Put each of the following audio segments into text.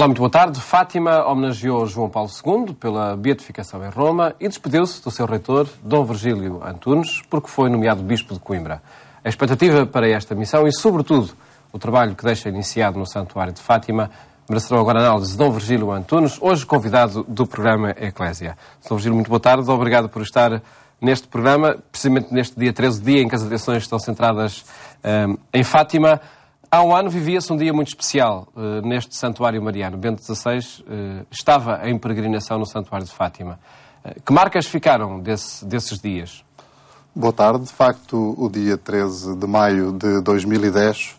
Olá, muito boa tarde. Fátima homenageou João Paulo II pela beatificação em Roma e despediu-se do seu reitor, Dom Virgílio Antunes, porque foi nomeado Bispo de Coimbra. A expectativa para esta missão e, sobretudo, o trabalho que deixa iniciado no Santuário de Fátima merecerão agora a análise de Dom Virgílio Antunes, hoje convidado do programa Eclésia. Dom Virgílio, muito boa tarde. Obrigado por estar neste programa, precisamente neste dia 13, dia em que as atenções estão centradas em Fátima. Há um ano vivia-se um dia muito especial neste Santuário Mariano. Bento XVI estava em peregrinação no Santuário de Fátima. Que marcas ficaram desses dias? Boa tarde. De facto, o dia 13 de maio de 2010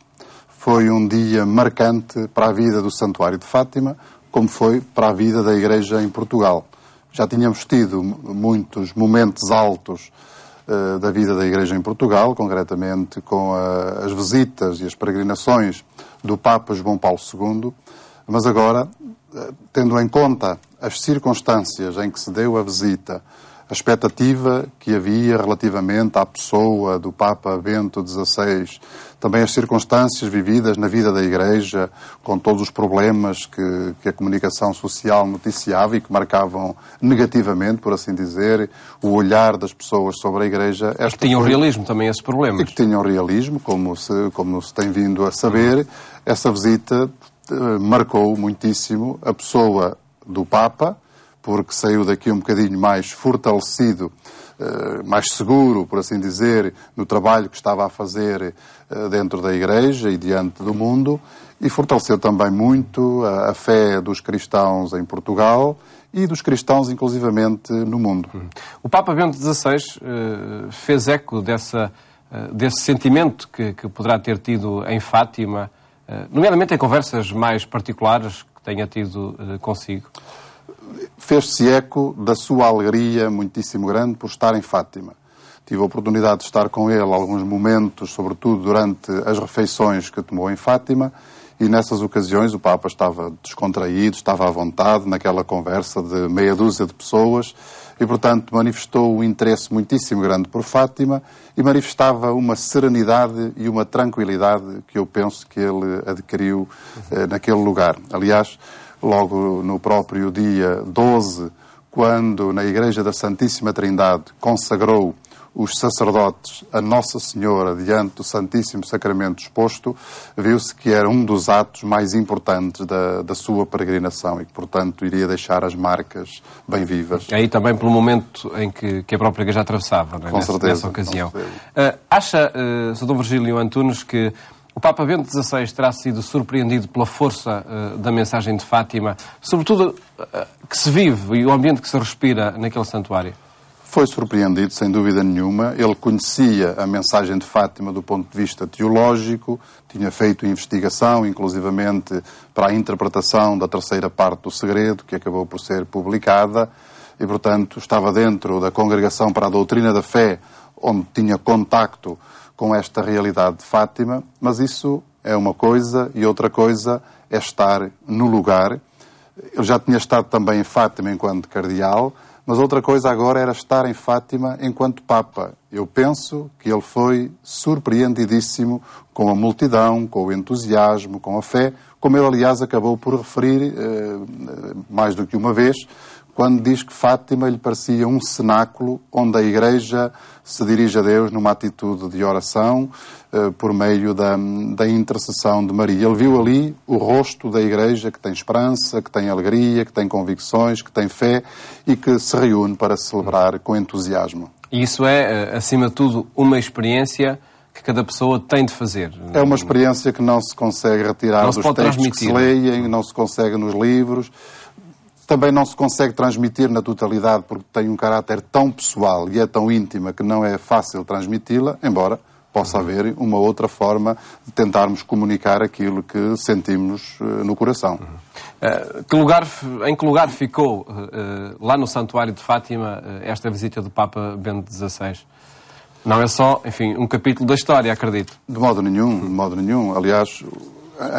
foi um dia marcante para a vida do Santuário de Fátima, como foi para a vida da Igreja em Portugal. Já tínhamos tido muitos momentos altos da vida da Igreja em Portugal, concretamente com as visitas e as peregrinações do Papa João Paulo II, mas agora, tendo em conta as circunstâncias em que se deu a visita, a expectativa que havia relativamente à pessoa do Papa Bento XVI, também as circunstâncias vividas na vida da Igreja, com todos os problemas que a comunicação social noticiava e que marcavam negativamente, por assim dizer, o olhar das pessoas sobre a Igreja. Que tinham realismo também esses problemas. E que tinham realismo, como se tem vindo a saber. Essa visita marcou muitíssimo a pessoa do Papa, porque saiu daqui um bocadinho mais fortalecido, mais seguro, por assim dizer, no trabalho que estava a fazer dentro da Igreja e diante do mundo, e fortaleceu também muito a fé dos cristãos em Portugal e dos cristãos, inclusivamente, no mundo. O Papa Bento XVI fez eco desse sentimento que poderá ter tido em Fátima, nomeadamente em conversas mais particulares que tenha tido consigo. Fez-se eco da sua alegria muitíssimo grande por estar em Fátima. Tive a oportunidade de estar com ele alguns momentos, sobretudo durante as refeições que tomou em Fátima, e nessas ocasiões o Papa estava descontraído, estava à vontade naquela conversa de meia dúzia de pessoas e, portanto, manifestou um interesse muitíssimo grande por Fátima e manifestava uma serenidade e uma tranquilidade que eu penso que ele adquiriu naquele lugar. Aliás, logo no próprio dia 12, quando na Igreja da Santíssima Trindade consagrou os sacerdotes a Nossa Senhora diante do Santíssimo Sacramento exposto, viu-se que era um dos atos mais importantes da sua peregrinação e que, portanto, iria deixar as marcas bem vivas. Aí também pelo momento em que a própria Igreja atravessava, não é? Nessa ocasião. Acha, Sr. Dom Virgílio Antunes, que o Papa Bento XVI terá sido surpreendido pela força da mensagem de Fátima, sobretudo que se vive e o ambiente que se respira naquele santuário? Foi surpreendido, sem dúvida nenhuma. Ele conhecia a mensagem de Fátima do ponto de vista teológico, tinha feito investigação, inclusivamente para a interpretação da terceira parte do Segredo, que acabou por ser publicada, e, portanto, estava dentro da Congregação para a Doutrina da Fé, onde tinha contacto com esta realidade de Fátima, mas isso é uma coisa e outra coisa é estar no lugar. Eu já tinha estado também em Fátima enquanto cardeal, mas outra coisa agora era estar em Fátima enquanto Papa. Eu penso que ele foi surpreendidíssimo com a multidão, com o entusiasmo, com a fé, como ele, aliás, acabou por referir mais do que uma vez, quando diz que Fátima lhe parecia um cenáculo onde a Igreja se dirige a Deus numa atitude de oração por meio da intercessão de Maria. Ele viu ali o rosto da Igreja que tem esperança, que tem alegria, que tem convicções, que tem fé e que se reúne para celebrar com entusiasmo. E isso é, acima de tudo, uma experiência que cada pessoa tem de fazer. É uma experiência que não se consegue retirar dos textos que se leem, não se consegue nos livros. Também não se consegue transmitir na totalidade porque tem um caráter tão pessoal e é tão íntima que não é fácil transmiti-la, embora possa haver uma outra forma de tentarmos comunicar aquilo que sentimos no coração. Em que lugar ficou, lá no Santuário de Fátima, esta visita do Papa Bento XVI? Não é só, enfim, um capítulo da história, acredito. De modo nenhum. Aliás,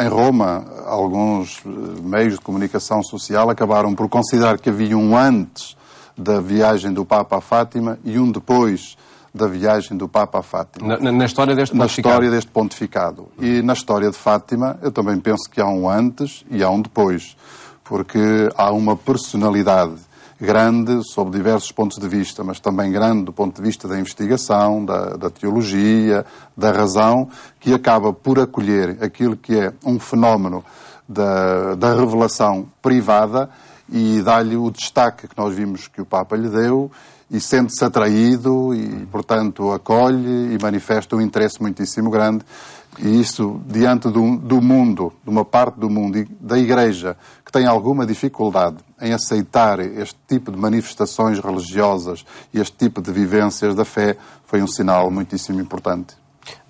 em Roma, alguns meios de comunicação social acabaram por considerar que havia um antes da viagem do Papa a Fátima e um depois da viagem do Papa a Fátima. Na história deste pontificado. Na história deste pontificado. E na história de Fátima, eu também penso que há um antes e há um depois, porque há uma personalidade grande sob diversos pontos de vista, mas também grande do ponto de vista da investigação, da teologia, da razão, que acaba por acolher aquilo que é um fenómeno da revelação privada e dá-lhe o destaque que nós vimos que o Papa lhe deu e sente-se atraído e, portanto, acolhe e manifesta um interesse muitíssimo grande. E isso, diante do mundo, de uma parte do mundo e da Igreja, que tem alguma dificuldade em aceitar este tipo de manifestações religiosas e este tipo de vivências da fé, foi um sinal muitíssimo importante.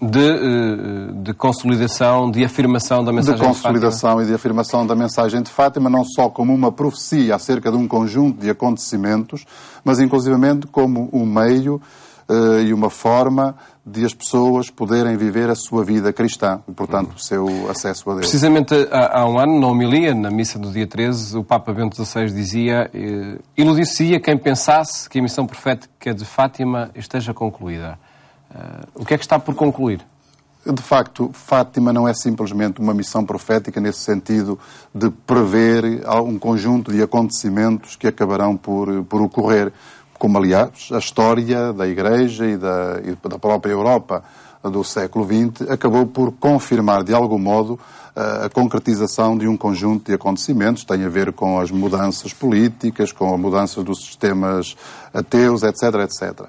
De consolidação, de afirmação da mensagem de Fátima. De consolidação e de afirmação da mensagem de Fátima, não só como uma profecia acerca de um conjunto de acontecimentos, mas inclusivamente como um meio e uma forma de as pessoas poderem viver a sua vida cristã e, portanto, o seu acesso a Deus. Precisamente há um ano, na homilia, na missa do dia 13, o Papa Bento XVI dizia: iludir-se-ia quem pensasse que a missão profética de Fátima esteja concluída. O que é que está por concluir? De facto, Fátima não é simplesmente uma missão profética nesse sentido de prever um conjunto de acontecimentos que acabarão por ocorrer, como, aliás, a história da Igreja e da própria Europa do século XX acabou por confirmar, de algum modo, a concretização de um conjunto de acontecimentos. Tem a ver com as mudanças políticas, com as mudanças dos sistemas ateus, etc., etc.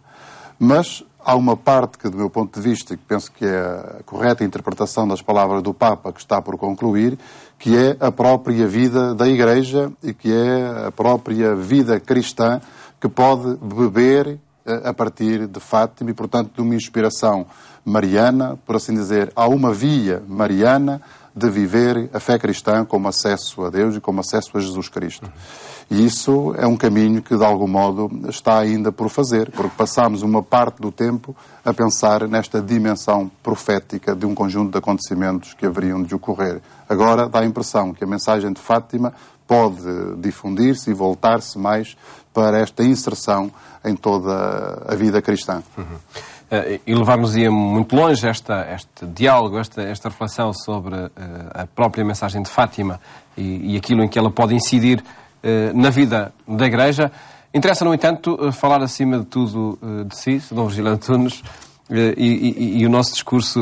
Mas há uma parte que, do meu ponto de vista, que penso que é a correta interpretação das palavras do Papa, que está por concluir, que é a própria vida da Igreja e que é a própria vida cristã que pode beber a partir de Fátima e, portanto, de uma inspiração mariana, por assim dizer, há uma via mariana de viver a fé cristã como acesso a Deus e como acesso a Jesus Cristo. E isso é um caminho que, de algum modo, está ainda por fazer, porque passamos uma parte do tempo a pensar nesta dimensão profética de um conjunto de acontecimentos que haveriam de ocorrer. Agora dá a impressão que a mensagem de Fátima pode difundir-se e voltar-se mais para esta inserção em toda a vida cristã. E levar-nos-ia muito longe este diálogo, esta reflexão sobre a própria mensagem de Fátima e aquilo em que ela pode incidir na vida da Igreja. Interessa, no entanto, falar acima de tudo de si, Dom Virgílio Antunes, e o nosso discurso,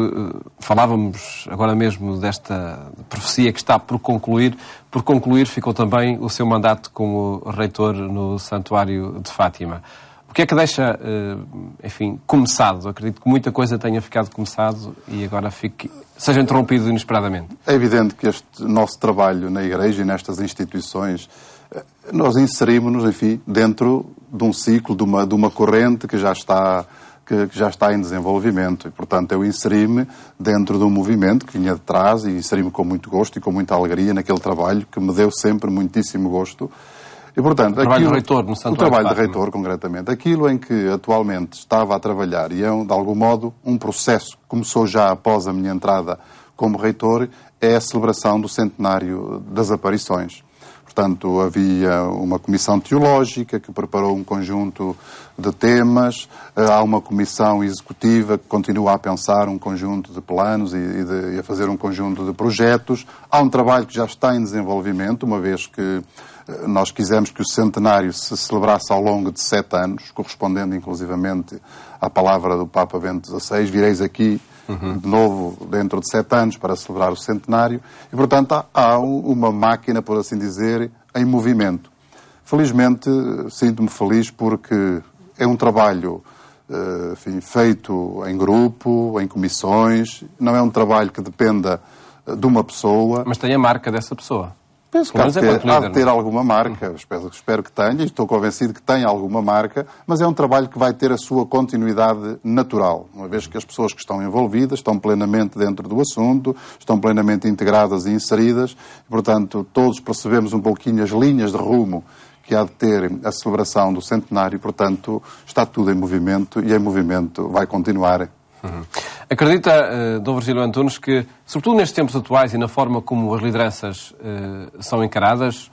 falávamos agora mesmo desta profecia que está por concluir. Por concluir ficou também o seu mandato como reitor no Santuário de Fátima. O que é que deixa, enfim, começado? Acredito que muita coisa tenha ficado começado e agora seja interrompido inesperadamente. É evidente que este nosso trabalho na Igreja e nestas instituições, nós inserimos-nos, enfim, dentro de um ciclo, de uma corrente que já está em desenvolvimento. E, portanto, eu inseri-me dentro de um movimento que vinha de trás e inseri-me com muito gosto e com muita alegria naquele trabalho que me deu sempre muitíssimo gosto. E, portanto, o trabalho de reitor no Santuário. O trabalho de reitor, concretamente. Aquilo em que atualmente estava a trabalhar e é, de algum modo, um processo que começou já após a minha entrada como reitor, é a celebração do centenário das aparições. Portanto, havia uma comissão teológica que preparou um conjunto de temas, há uma comissão executiva que continua a pensar um conjunto de planos e a fazer um conjunto de projetos. Há um trabalho que já está em desenvolvimento, uma vez que nós quisemos que o centenário se celebrasse ao longo de 7 anos, correspondendo inclusivamente à palavra do Papa Bento XVI. Vireis aqui de novo dentro de 7 anos para celebrar o centenário e, portanto, há uma máquina, por assim dizer, em movimento. Felizmente, sinto-me feliz porque é um trabalho enfim, feito em grupo, em comissões, não é um trabalho que dependa de uma pessoa. Mas tem a marca dessa pessoa. Penso que há de ter alguma marca, espero que tenha, e estou convencido que tem alguma marca, mas é um trabalho que vai ter a sua continuidade natural, uma vez que as pessoas que estão envolvidas estão plenamente dentro do assunto, estão plenamente integradas e inseridas, e, portanto, todos percebemos um pouquinho as linhas de rumo que há de ter a celebração do centenário, portanto, está tudo em movimento e em movimento vai continuar. Acredita, Dom Virgílio Antunes, que, sobretudo nestes tempos atuais e na forma como as lideranças são encaradas,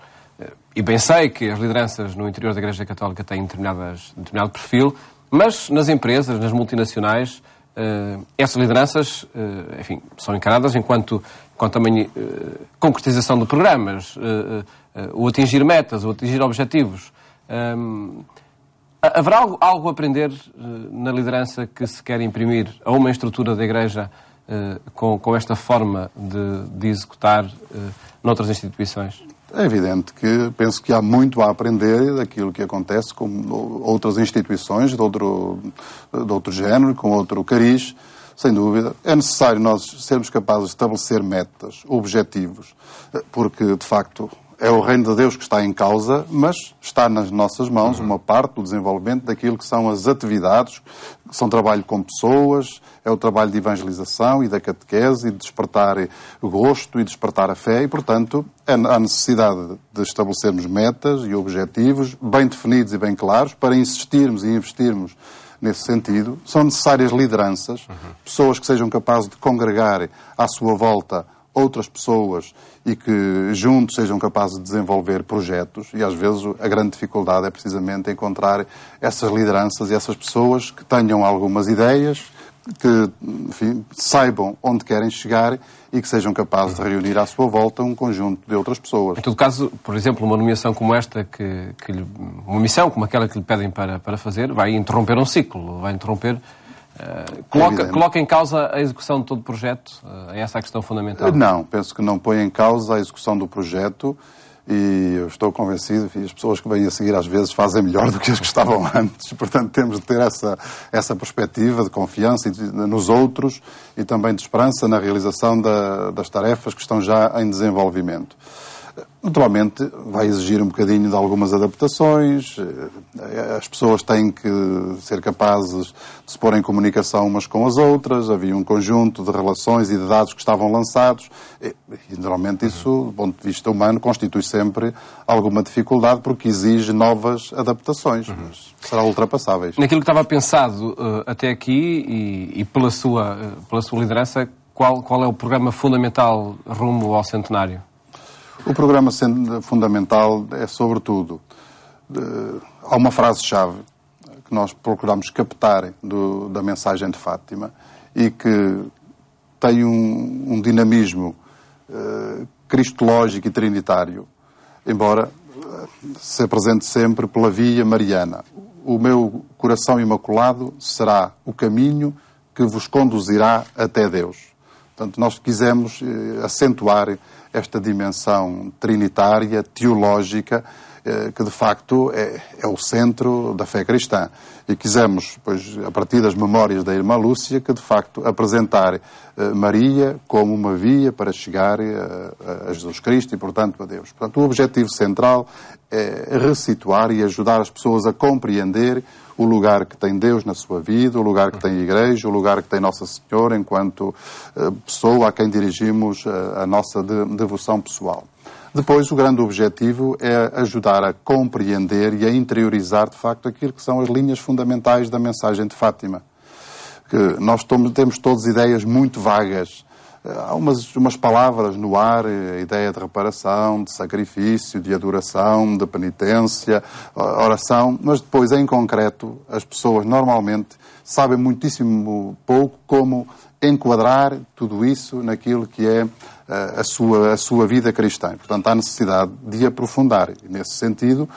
e bem sei que as lideranças no interior da Igreja Católica têm determinado perfil, Mas nas empresas, nas multinacionais, essas lideranças, enfim, são encaradas enquanto também concretização de programas, o atingir metas, o atingir objetivos. Haverá algo a aprender na liderança que se quer imprimir a uma estrutura da Igreja com esta forma de executar noutras instituições? É evidente que penso que há muito a aprender daquilo que acontece com outras instituições de outro género, com outro cariz, sem dúvida. É necessário nós sermos capazes de estabelecer metas, objetivos, porque, de facto, é o reino de Deus que está em causa, mas está nas nossas mãos uma parte do desenvolvimento daquilo que são as atividades, que são trabalho com pessoas, é o trabalho de evangelização e da catequese e de despertar o gosto e despertar a fé e, portanto, há necessidade de estabelecermos metas e objetivos bem definidos e bem claros para insistirmos e investirmos nesse sentido. São necessárias lideranças, pessoas que sejam capazes de congregar à sua volta outras pessoas e que juntos sejam capazes de desenvolver projetos e às vezes a grande dificuldade é precisamente encontrar essas lideranças e essas pessoas que tenham algumas ideias, que, enfim, saibam onde querem chegar e que sejam capazes de reunir à sua volta um conjunto de outras pessoas. Em todo caso, por exemplo, uma nomeação como esta, uma missão como aquela que lhe pedem para fazer, vai interromper um ciclo, vai interromper... Coloca em causa a execução de todo o projeto? É essa a questão fundamental? Não, penso que não põe em causa a execução do projeto e eu estou convencido que as pessoas que vêm a seguir às vezes fazem melhor do que as que estavam antes. Portanto, temos de ter essa perspectiva de confiança nos outros e também de esperança na realização das tarefas que estão já em desenvolvimento. Naturalmente, vai exigir um bocadinho de algumas adaptações, as pessoas têm que ser capazes de se pôr em comunicação umas com as outras, havia um conjunto de relações e de dados que estavam lançados, e naturalmente isso, do ponto de vista humano, constitui sempre alguma dificuldade porque exige novas adaptações, mas será ultrapassáveis. Naquilo que estava pensado até aqui e pela sua liderança, qual é o programa fundamental rumo ao centenário? O programa fundamental é, sobretudo, há uma frase-chave que nós procuramos captar da mensagem de Fátima e que tem um dinamismo cristológico e trinitário, embora se apresente sempre pela via mariana. O meu coração imaculado será o caminho que vos conduzirá até Deus. Portanto, nós quisemos acentuar esta dimensão trinitária, teológica, que de facto é o centro da fé cristã. E quisemos, pois, a partir das memórias da irmã Lúcia, que de facto apresentar Maria como uma via para chegar a Jesus Cristo e, portanto, a Deus. Portanto, o objetivo central é ressituar e ajudar as pessoas a compreender o lugar que tem Deus na sua vida, o lugar que tem a Igreja, o lugar que tem Nossa Senhora enquanto pessoa a quem dirigimos a nossa devoção pessoal. Depois, o grande objetivo é ajudar a compreender e a interiorizar, de facto, aquilo que são as linhas fundamentais da mensagem de Fátima. Que nós temos todas ideias muito vagas. Há umas palavras no ar, a ideia de reparação, de sacrifício, de adoração, de penitência, oração, mas depois, em concreto, as pessoas normalmente sabem muitíssimo pouco como enquadrar tudo isso naquilo que é a sua vida cristã. Portanto, há necessidade de aprofundar. E, nesse sentido,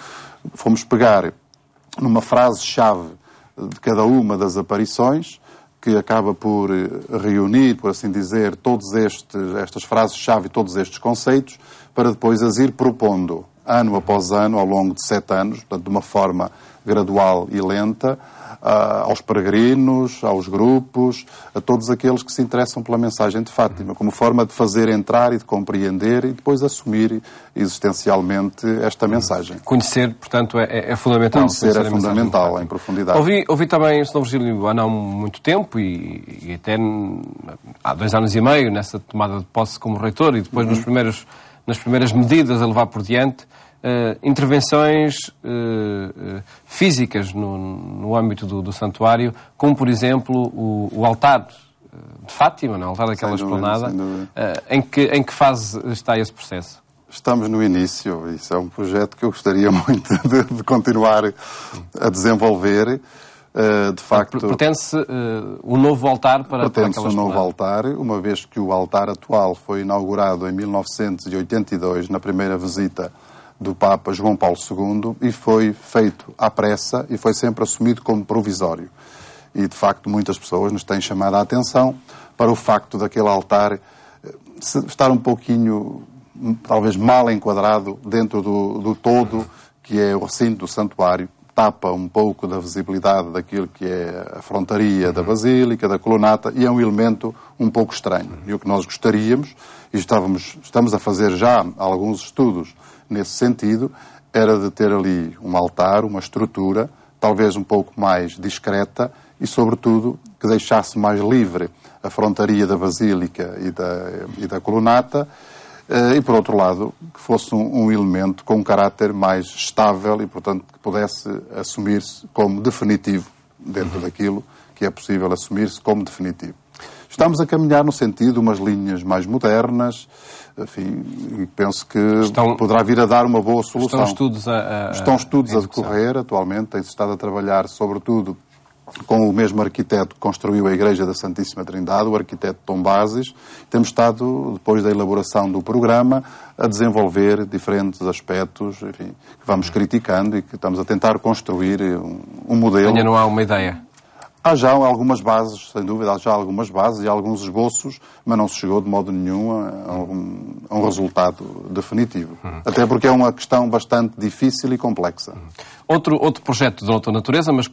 fomos pegar numa frase-chave de cada uma das aparições, que acaba por reunir, por assim dizer, estas frases-chave e todos estes conceitos, para depois as ir propondo, ano após ano, ao longo de 7 anos, portanto, de uma forma gradual e lenta, aos peregrinos, aos grupos, a todos aqueles que se interessam pela mensagem de Fátima, como forma de fazer entrar e de compreender e depois assumir existencialmente esta mensagem. Conhecer, portanto, é fundamental. Conhecer é fundamental, em profundidade. Ouvi também o Sr. Virgílio há não muito tempo e até há 2 anos e meio, nessa tomada de posse como reitor e depois nas primeiras medidas a levar por diante, intervenções físicas no âmbito do santuário, como, por exemplo, o altar de Fátima, o altar daquela esplanada. Em que fase está esse processo? Estamos no início. Isso é um projeto que eu gostaria muito de continuar a desenvolver, De facto, pretende-se um novo altar para pretende-se aquelas um novo palavras. altar, uma vez que o altar atual foi inaugurado em 1982, na primeira visita do Papa João Paulo II, e foi feito à pressa e foi sempre assumido como provisório. E, de facto, muitas pessoas nos têm chamado a atenção para o facto daquele altar estar um pouquinho, talvez mal enquadrado dentro do todo que é o recinto do santuário. Tapa um pouco da visibilidade daquilo que é a frontaria da Basílica, da colunata, e é um elemento um pouco estranho. E o que nós gostaríamos, e estamos a fazer já alguns estudos nesse sentido, era de ter ali um altar, uma estrutura, talvez um pouco mais discreta e, sobretudo, que deixasse mais livre a frontaria da Basílica e da colunata, e, por outro lado, que fosse um elemento com um caráter mais estável e, portanto, que pudesse assumir-se como definitivo dentro daquilo que é possível assumir-se como definitivo. Estamos a caminhar no sentido de umas linhas mais modernas, enfim, e penso que poderá vir a dar uma boa solução. Estão estudos a decorrer atualmente, tem-se estado a trabalhar, sobretudo, com o mesmo arquiteto que construiu a Igreja da Santíssima Trindade, o arquiteto Tom Bases. Temos estado, depois da elaboração do programa, a desenvolver diferentes aspectos, enfim, que vamos criticando e que estamos a tentar construir um modelo. Ainda não há uma ideia? Há já algumas bases, sem dúvida, há já algumas bases e alguns esboços, mas não se chegou de modo nenhum a um resultado definitivo. Até porque é uma questão bastante difícil e complexa. Outro projeto de outra natureza, mas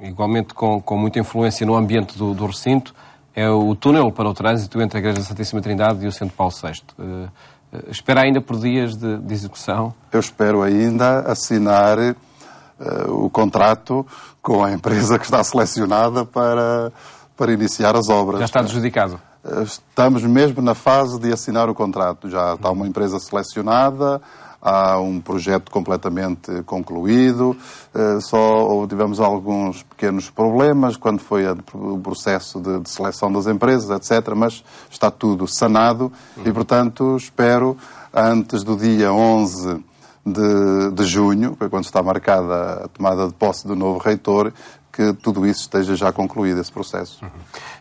igualmente com muita influência no ambiente do recinto, é o túnel para o trânsito entre a Igreja da Santíssima Trindade e o Centro Paulo VI. Espera ainda por dias de execução? Eu espero ainda assinar o contrato com a empresa que está selecionada para iniciar as obras. Já está adjudicado? Estamos mesmo na fase de assinar o contrato. Já está uma empresa selecionada, há um projeto completamente concluído, só tivemos alguns pequenos problemas quando foi o processo de seleção das empresas, etc., mas está tudo sanado e, portanto, espero, antes do dia 11 de junho, que é quando está marcada a tomada de posse do novo reitor, que tudo isso esteja já concluído, esse processo.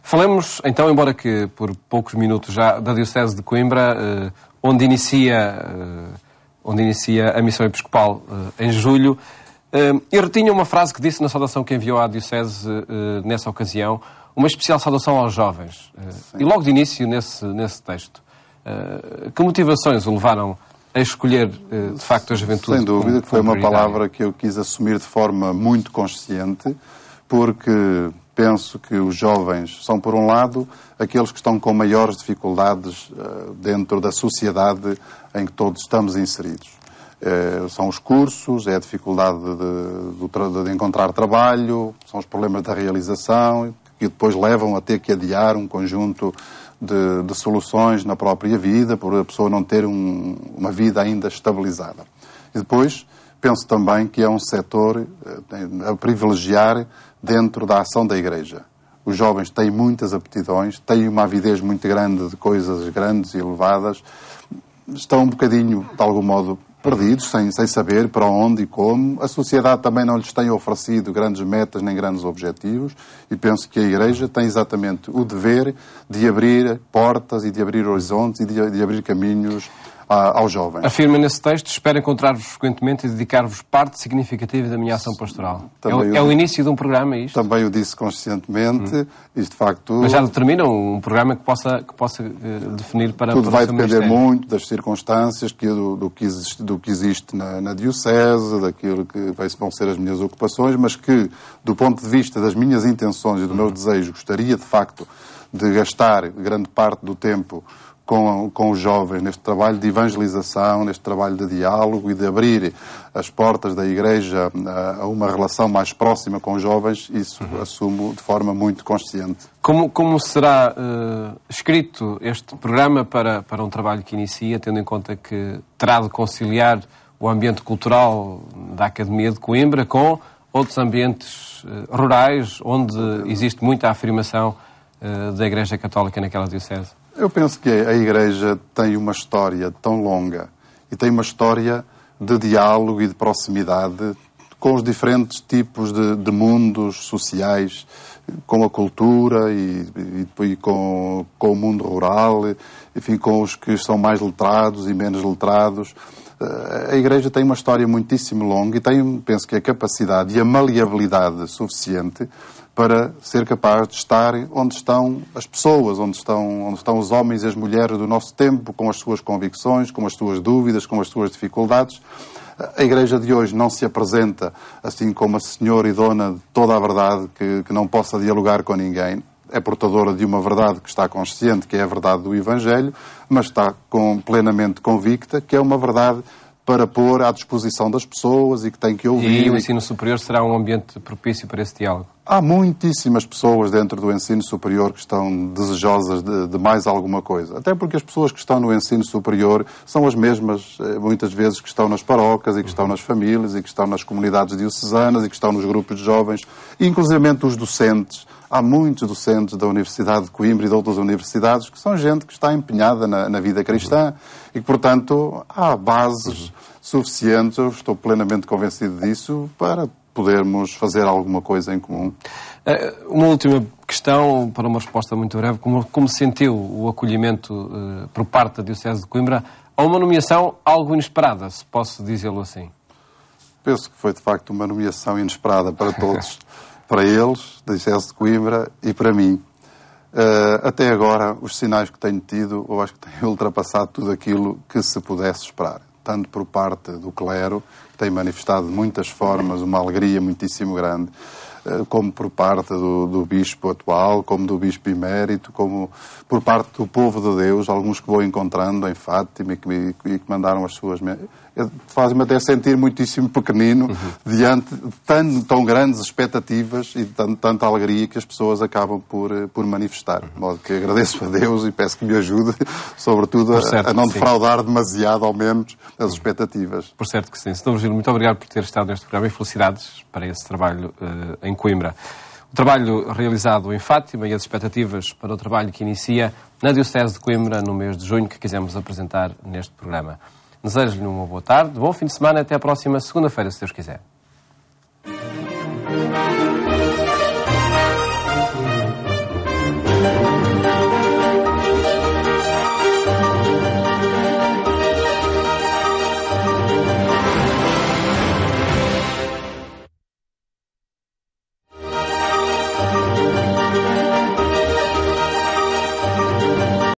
Falemos, então, embora que por poucos minutos já, da Diocese de Coimbra, onde inicia a missão episcopal em julho. Eu retinha uma frase que disse na saudação que enviou à Diocese nessa ocasião, uma especial saudação aos jovens. E logo de início, nesse texto, que motivações o levaram a escolher, de facto, a juventude? Sem dúvida, que foi uma palavra que eu quis assumir de forma muito consciente, porque penso que os jovens são, por um lado, aqueles que estão com maiores dificuldades dentro da sociedade em que todos estamos inseridos. São os cursos, é a dificuldade de encontrar trabalho, são os problemas da realização, que depois levam a ter que adiar um conjunto de soluções na própria vida, por a pessoa não ter uma vida ainda estabilizada. E depois, penso também que é um setor a privilegiar dentro da ação da Igreja. Os jovens têm muitas aptidões, têm uma avidez muito grande de coisas grandes e elevadas, estão um bocadinho, de algum modo, perdidos, sem saber para onde e como. A sociedade também não lhes tem oferecido grandes metas nem grandes objetivos e penso que a Igreja tem exatamente o dever de abrir portas e de abrir horizontes e de abrir caminhos aos jovens. Afirma nesse texto, espero encontrar-vos frequentemente e dedicar-vos parte significativa da minha ação pastoral. É o início de um programa, isto? Também o disse conscientemente. Isto, de facto... Mas já determinam um programa que possa definir para... Tudo vai depender muito das circunstâncias, do que existe na Diocese, daquilo que vão ser as minhas ocupações, mas que, do ponto de vista das minhas intenções e do meu desejo, gostaria, de facto, de gastar grande parte do tempo com os jovens neste trabalho de evangelização, neste trabalho de diálogo e de abrir as portas da Igreja a uma relação mais próxima com os jovens, isso assumo de forma muito consciente. Como será escrito este programa para um trabalho que inicia, tendo em conta que terá de conciliar o ambiente cultural da Academia de Coimbra com outros ambientes rurais, onde existe muita afirmação da Igreja Católica naquela diocese? Eu penso que a Igreja tem uma história tão longa e tem uma história de diálogo e de proximidade com os diferentes tipos de mundos sociais, com a cultura e com o mundo rural, enfim, com os que são mais letrados e menos letrados. A Igreja tem uma história muitíssimo longa e tem, penso que, a capacidade e a maleabilidade suficiente para ser capaz de estar onde estão as pessoas, onde estão os homens e as mulheres do nosso tempo, com as suas convicções, com as suas dúvidas, com as suas dificuldades. A Igreja de hoje não se apresenta assim como a senhora e dona de toda a verdade que não possa dialogar com ninguém. É portadora de uma verdade que está consciente, que é a verdade do Evangelho, mas está plenamente convicta que é uma verdade para pôr à disposição das pessoas e que tem que ouvir. E o ensino superior será um ambiente propício para esse diálogo? Há muitíssimas pessoas dentro do ensino superior que estão desejosas de mais alguma coisa. Até porque as pessoas que estão no ensino superior são as mesmas, muitas vezes, que estão nas paróquias e que estão nas famílias e que estão nas comunidades diocesanas e que estão nos grupos de jovens, e inclusivamente os docentes. Há muitos docentes da Universidade de Coimbra e de outras universidades que são gente que está empenhada na vida cristã e que, portanto, há bases suficientes, eu estou plenamente convencido disso, para podermos fazer alguma coisa em comum. Uma última questão, para uma resposta muito breve. Como sentiu o acolhimento por parte da Diocese de Coimbra a uma nomeação algo inesperada, se posso dizê-lo assim? Penso que foi, de facto, uma nomeação inesperada para todos. Para eles, da Diocese de Coimbra, e para mim. Até agora, os sinais que tenho tido, eu acho que têm ultrapassado tudo aquilo que se pudesse esperar. Tanto por parte do clero, que tem manifestado de muitas formas uma alegria muitíssimo grande, como por parte do bispo atual, como do bispo emérito, como por parte do povo de Deus, alguns que vou encontrando em Fátima e que mandaram as suas... Faz-me até sentir muitíssimo pequenino diante de tão grandes expectativas e de tanta alegria que as pessoas acabam por manifestar. De modo que agradeço a Deus e peço que me ajude, sobretudo, a não defraudar demasiado, ao menos, as expectativas. Por certo que sim. Sr. Virgílio, muito obrigado por ter estado neste programa e felicidades para esse trabalho em Coimbra. O trabalho realizado em Fátima e as expectativas para o trabalho que inicia na Diocese de Coimbra no mês de junho, que quisemos apresentar neste programa. Desejo-lhe uma boa tarde, bom fim de semana, até a próxima segunda-feira, se Deus quiser.